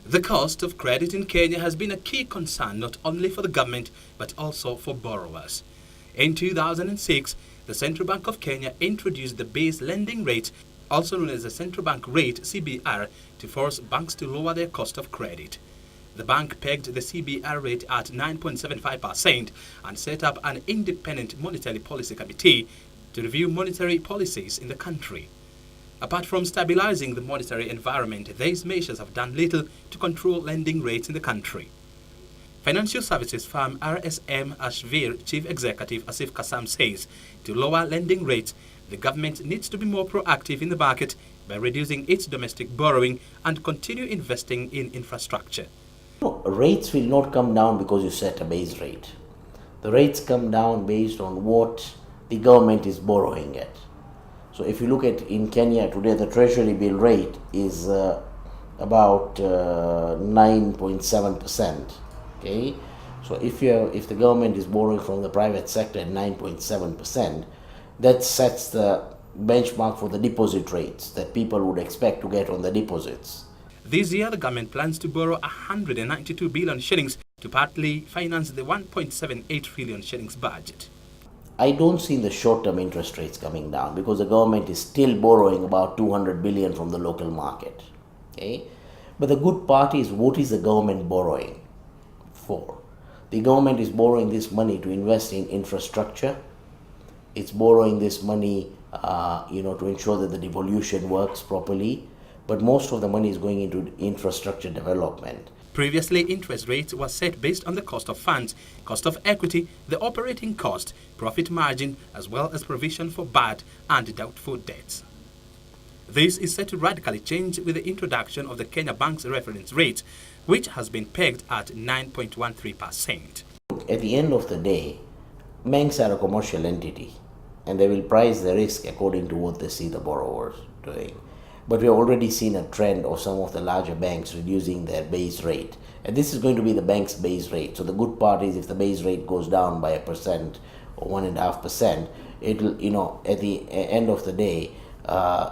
The cost of credit in Kenya has been a key concern not only for the government but also for borrowers. In 2006, the Central Bank of Kenya introduced the base lending rate, also known as the Central Bank Rate (CBR), to force banks to lower their cost of credit. The bank pegged the CBR rate at 9.75% and set up an independent monetary policy committee to review monetary policies in the country. Apart from stabilizing the monetary environment, these measures have done little to control lending rates in the country. Financial services firm RSM Ashvir Chief Executive Asif Kassam says to lower lending rates, the government needs to be more proactive in the market by reducing its domestic borrowing and continue investing in infrastructure. No, rates will not come down because you set a base rate. The rates come down based on what the government is borrowing at. So if you look at in Kenya today, the treasury bill rate is about 9.7%. Okay, so if the government is borrowing from the private sector at 9.7%, that sets the benchmark for the deposit rates that people would expect to get on the deposits. This year, the government plans to borrow 192 billion shillings to partly finance the 1.78 trillion shillings budget. I don't see the short-term interest rates coming down because the government is still borrowing about 200 billion from the local market. Okay, but the good part is, what is the government borrowing for? The government is borrowing this money to invest in infrastructure. It's borrowing this money, to ensure that the devolution works properly. But most of the money is going into infrastructure development. Previously, interest rates were set based on the cost of funds, cost of equity, the operating cost, profit margin, as well as provision for bad and doubtful debts. This is set to radically change with the introduction of the Kenya Bank's reference rate, which has been pegged at 9.13%. At the end of the day, banks are a commercial entity and they will price the risk according to what they see the borrowers doing. But we have already seen a trend of some of the larger banks reducing their base rate. And this is going to be the bank's base rate. So the good part is, if the base rate goes down by 1% or 1.5%, it'll, at the end of the day,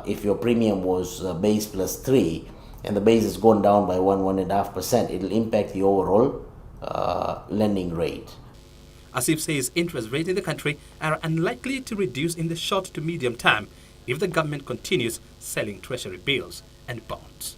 if your premium was base plus 3 and the base has gone down by 1.5%, it'll impact the overall lending rate. Asif says interest rates in the country are unlikely to reduce in the short to medium term if the government continues selling treasury bills and bonds.